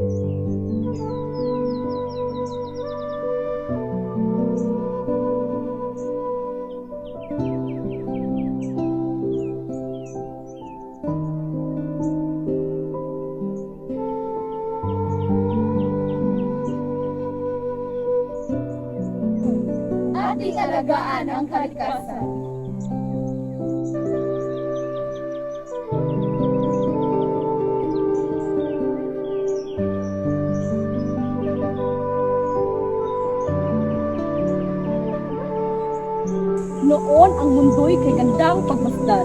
Ating alagaan ang kalikasan. Noon ang mundo'y kay gandang pagmasdan.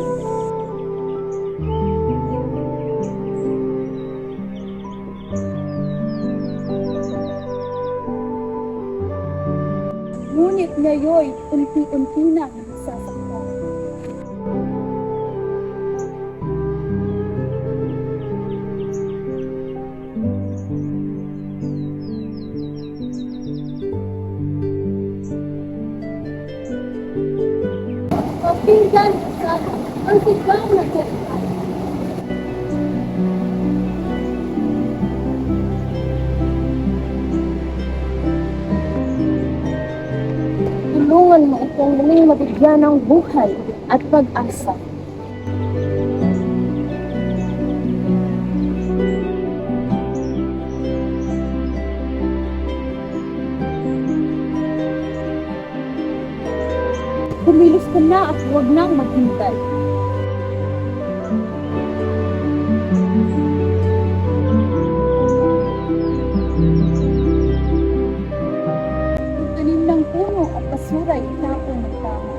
Ngunit ngayoy, unti-unti na nasasaktan. Pagpinggan sa ang sigaw na kailan. Tulungan mo itong muling mabigyan ng buhay at pag-asa. Kumilos ka na at huwag nang maghintay. Tanim ng puno at basuray itapon ng tama.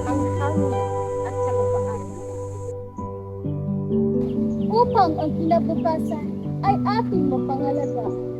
Ang hangin at kalupaan. Upang ang kinabukasan ay ating mapangalaga.